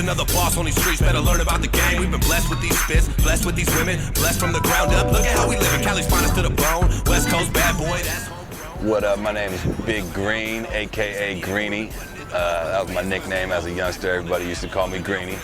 another boss on these streets, better learn about the game. We've been blessed with these spits, blessed with these women, blessed from the ground up. Look at how we live in Cali's finest to the bone. West Coast bad boy, that's home. What up, my name is Big Green, AKA Greeny. That was my nickname as a youngster. Everybody used to call me Greeny.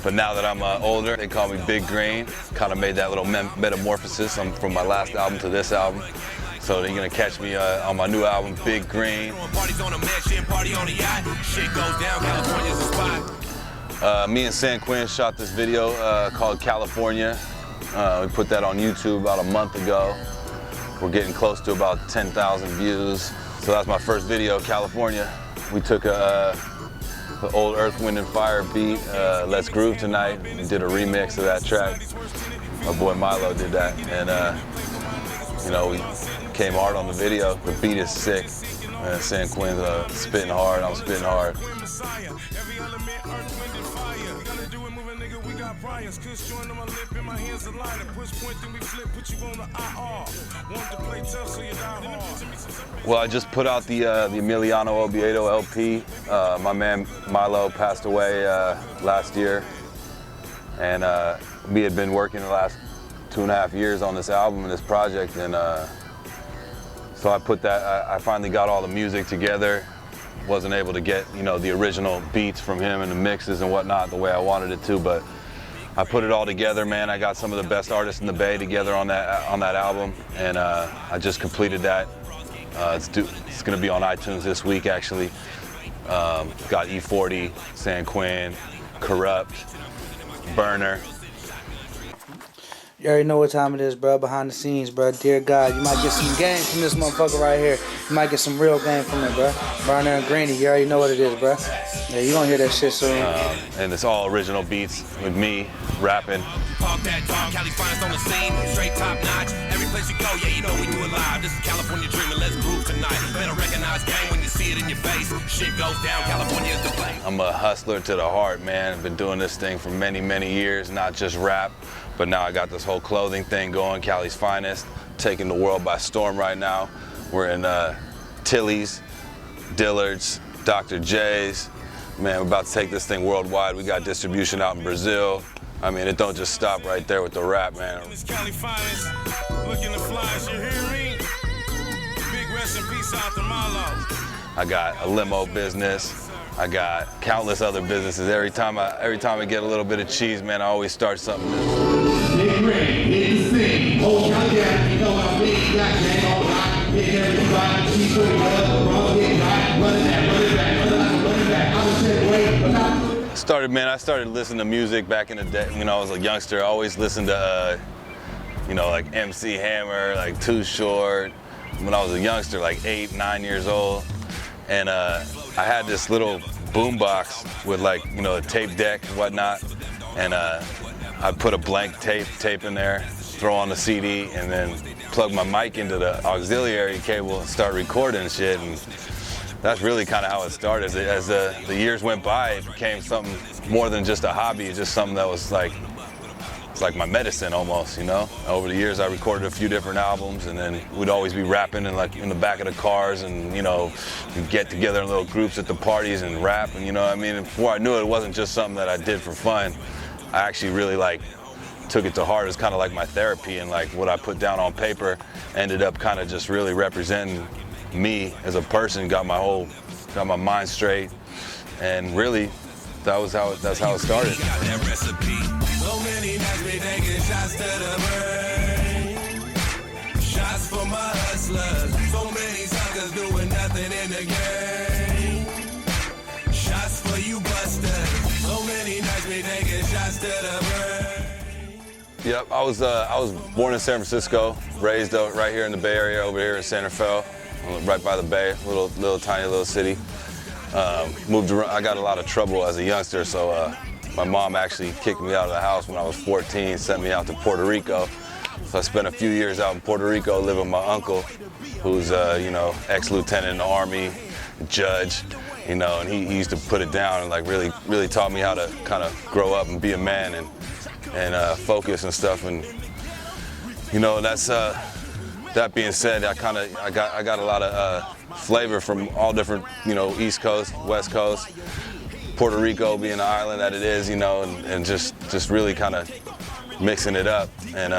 But now that I'm older, they call me Big Green. Kind of made that little metamorphosis from my last album to this album. So you're gonna catch me on my new album, Big Green. Me and San Quinn shot this video called California. We put that on YouTube about a month ago. We're getting close to about 10,000 views. So that's my first video, California. We took the old Earth, Wind & Fire beat, Let's Groove Tonight. We did a remix of that track. My boy Milo did that. And you know, we came hard on the video. The beat is sick. San Quinn's spitting hard, I'm spitting hard. Well, I just put out the Emiliano Oviedo LP. My man Milo passed away last year, and we had been working the last 2.5 years on this album and this project, and so I put that. I finally got all the music together. Wasn't able to get, you know, the original beats from him and the mixes and whatnot the way I wanted it to, but I put it all together, man. I got some of the best artists in the Bay together on that album, and I just completed that. It's gonna be on iTunes this week, actually. Got E40, San Quinn, Corrupt, Burner. You already know what time it is, bro. Behind the scenes, bro. Dear God, you might get some game from this motherfucker right here. You might get some real game from it, bro. Burner and Greeny, you already know what it is, bro. Yeah, you gonna hear that shit soon. And it's all original beats with me rapping. Talk that talk, Cali's finest on the scene, straight top notch. Every place you go, yeah, you know we do it live. This is California dreaming, let's groove tonight. Better recognize game when you see it in your face. Shit goes down, California is the place. I'm a hustler to the heart, man. I've been doing this thing for many, many years, not just rap, but now I got this whole clothing thing going, Cali's finest, taking the world by storm right now. We're in Tilly's, Dillard's, Dr. J's. Man, we're about to take this thing worldwide. We got distribution out in Brazil. I mean, it don't just stop right there with the rap, man. This Cali finest, looking to flies, you hear me? Big rest in peace out to Milo. I got a limo business. I got countless other businesses. Every time I get a little bit of cheese, man, I always start something new. Big Green, hit the scene. Whole Cali down, you know how big that game all right. Hit every spot, she's going up, wrong, hit right, running back. I was saying, wait, but not. I started listening to music back in the day. You know, I was a youngster. I always listened to, you know, like MC Hammer, like Too Short. When I was a youngster, like 8, 9 years old. And I had this little boombox with, like, you know, a tape deck and whatnot. And I'd put a blank tape in there, throw on the CD, and then plug my mic into the auxiliary cable and start recording shit. And that's really kind of how it started. As the years went by, it became something more than just a hobby. It's just something that was like, it's like my medicine almost, you know? Over the years, I recorded a few different albums, and then we'd always be rapping in the back of the cars, and, you know, we'd get together in little groups at the parties and rap, and, you know what I mean? And before I knew it, it wasn't just something that I did for fun. I actually really, like, took it to heart. It was kind of like my therapy, and, like, what I put down on paper ended up kind of just really representing me as a person. Got my mind straight, and really, that's how it started. So many nights we taking shots to the brain. Shots for my hustlers. So many suckers doing nothing in the game. Shots for you busters. So many nights we taking shots to the brain. Yep, I was born in San Francisco, raised right here in the Bay Area, over here in Santa Fe, right by the Bay, little tiny little city. Moved around. I got a lot of trouble as a youngster, so my mom actually kicked me out of the house when I was 14, sent me out to Puerto Rico. So I spent a few years out in Puerto Rico living with my uncle, who's you know, ex-lieutenant in the Army, judge, you know, and he used to put it down and, like, really taught me how to kind of grow up and be a man and focus and stuff. And, you know, that's that being said, I got a lot of flavor from all different, you know, East Coast, West Coast. Puerto Rico being the island that it is, you know, and just really kind of mixing it up. And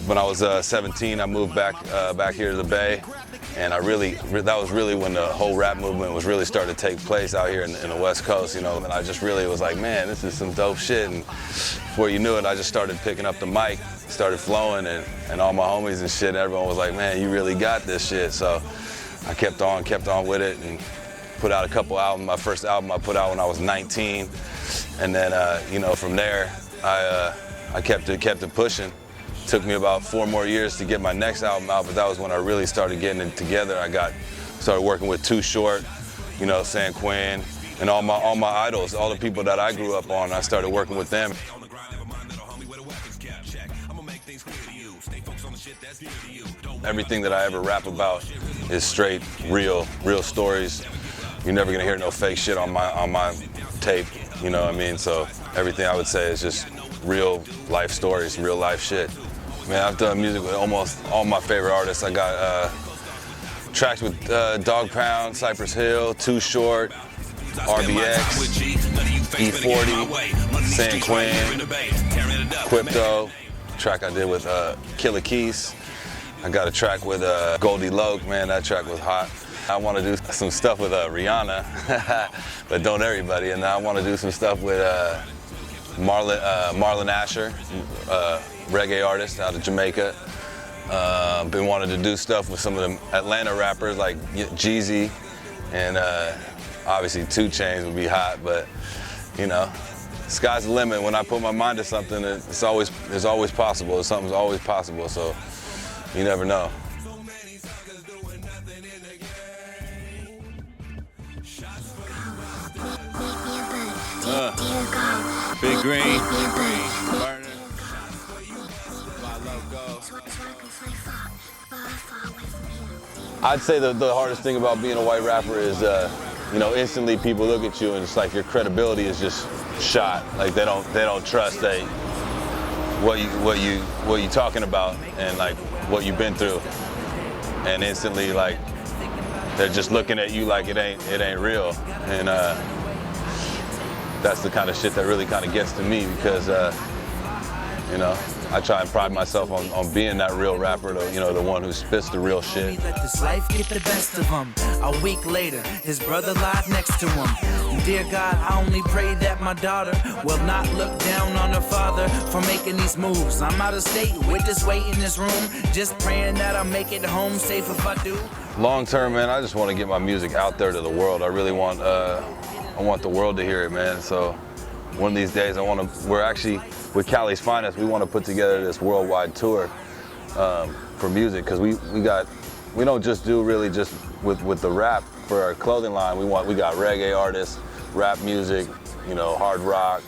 when I was 17, I moved back here to the Bay, and that was really when the whole rap movement was really starting to take place out here in the West Coast, you know. And I just really was like, man, this is some dope shit. And before you knew it, I just started picking up the mic, started flowing, and all my homies and shit, and everyone was like, man, you really got this shit. So I kept on with it, and put out a couple albums. My first album I put out when I was 19, and then you know, from there I kept it pushing. Took me about 4 more years to get my next album out, but that was when I really started getting it together. I started working with Too Short, you know, San Quinn, and all my idols, all the people that I grew up on. I started working with them. Everything that I ever rap about is straight, real stories. You're never gonna hear no fake shit on my tape, you know what I mean? So everything I would say is just real life stories, real life shit. Man, I've done music with almost all my favorite artists. I got tracks with Dog Pound, Cypress Hill, Too Short, RBX, E40, San Quinn, Quipto. Track I did with Killer Keys. I got a track with Goldie Loke, man, that track was hot. I want to do some stuff with Rihanna, but don't everybody. And I want to do some stuff with Marlon Asher, reggae artist out of Jamaica. Been wanting to do stuff with some of the Atlanta rappers like Jeezy, and obviously 2 Chainz would be hot, but you know, sky's the limit. When I put my mind to something, it's always possible. Something's always possible, so you never know. Big Green, Burner. I'd say the hardest thing about being a white rapper is, you know, instantly people look at you and it's like your credibility is just shot. Like they don't trust what you talking about and like what you've been through, and instantly like they're just looking at you like it ain't real, and that's the kind of shit that really kind of gets to me because you know, I try and pride myself on being that real rapper, you know, the one who spits the real shit. Let this life get the best of him. A week later, his brother lied next to him. Dear God, I only pray that my daughter will not look down on her father for making these moves. I'm out of state with this weight in this room, just praying that I'll make it home safe if I do. Long term, man, I just want to get my music out there to the world. I really want, I want the world to hear it, man. So one of these days, we're actually, with Cali's Finest, we want to put together this worldwide tour for music, because we don't just do really just with the rap for our clothing line. We got reggae artists, rap music, you know, hard rock,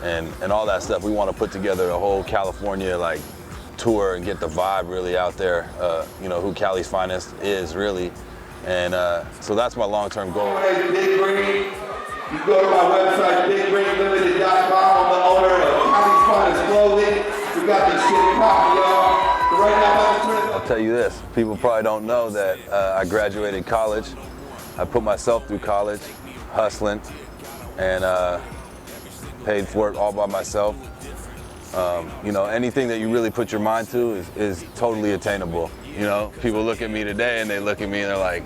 and all that stuff. We want to put together a whole California like tour and get the vibe really out there. You know, who Cali's Finest is really, and so that's my long-term goal. Big Green. You go to my website, BigGreenLimited.com. I'm the owner of Cali's Finest Clothing. We got this shit popping, y'all. So right now, I'll tell you this, people probably don't know that I graduated college. I put myself through college, hustling, and paid for it all by myself. You know, anything that you really put your mind to is totally attainable. You know, people look at me today and they look at me and they're like,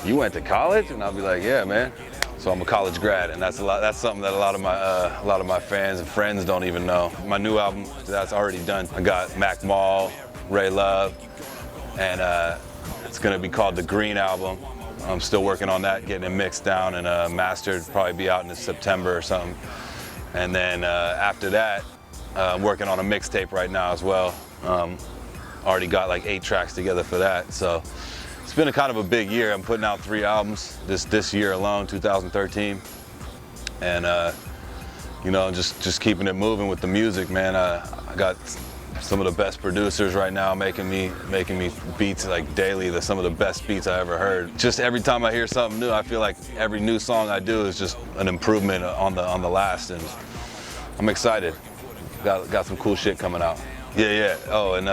"You went to college?" And I'll be like, "Yeah, man." So I'm a college grad, and that's something that a lot of my fans and friends don't even know. My new album, that's already done. I got Mac Mall, Ray Love, and it's gonna be called The Green Album. I'm still working on that, getting it mixed down and mastered. Probably be out in September or something. And then after that, I'm working on a mixtape right now as well. Already got like 8 tracks together for that. So it's been a kind of a big year. I'm putting out 3 albums this year alone, 2013, and you know, just keeping it moving with the music, man. I got some of the best producers right now making me beats like daily. Some of the best beats I ever heard. Just every time I hear something new, I feel like every new song I do is just an improvement on the last, and I'm excited. Got some cool shit coming out. Yeah. Oh, and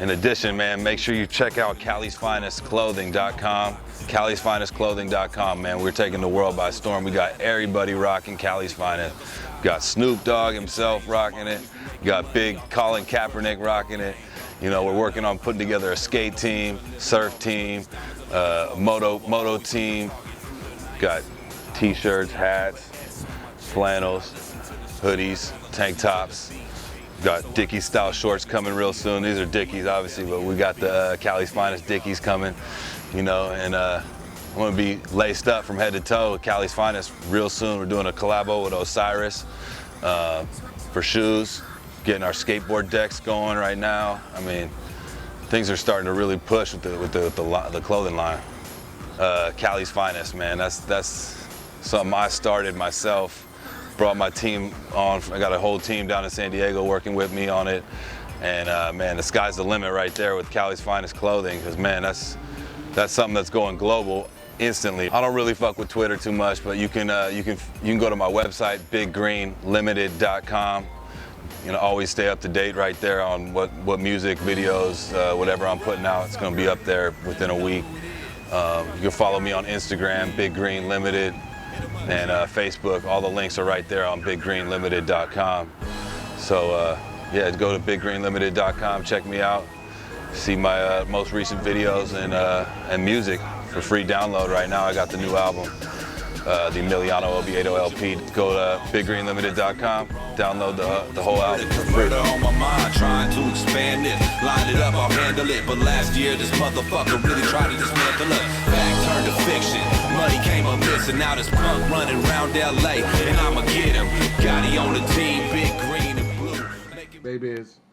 in addition, man, make sure you check out Cali'sFinestClothing.com. Cali'sFinestClothing.com, man. We're taking the world by storm. We got everybody rocking Cali's Finest. We got Snoop Dogg himself rocking it. We got big Colin Kaepernick rocking it. You know, we're working on putting together a skate team, surf team, moto team. Got t-shirts, hats, flannels, hoodies, tank tops. Got Dickies style shorts coming real soon. These are Dickies, obviously, but we got the Cali's Finest Dickies coming, you know, and I'm gonna be laced up from head to toe with Cali's Finest real soon. We're doing a collabo with Osiris for shoes, getting our skateboard decks going right now. I mean, things are starting to really push with the clothing line. Cali's Finest, man, that's something I started myself. Brought my team on. I got a whole team down in San Diego working with me on it, and man, the sky's the limit right there with Cali's Finest Clothing. Because man, that's something that's going global instantly. I don't really fuck with Twitter too much, but you can go to my website, BigGreenLimited.com. You know, always stay up to date right there on what music, videos, whatever I'm putting out. It's gonna be up there within a week. You can follow me on Instagram, Big Green Limited. And Facebook, all the links are right there on BigGreenLimited.com. So yeah, go to BigGreenLimited.com, check me out, see my most recent videos and music for free download right now. I got the new album, the Emiliano Oviedo LP. Go to BigGreenLimited.com, download the whole album for free. On my mind, trying to expand it, line it up, I'll handle it. But last year, this motherfucker really tried to dismantle it. Fact turned to fiction, money came amiss, and now this punk running around LA, and I'ma get him. Gotti on the team, Big Green and Blue. Baby is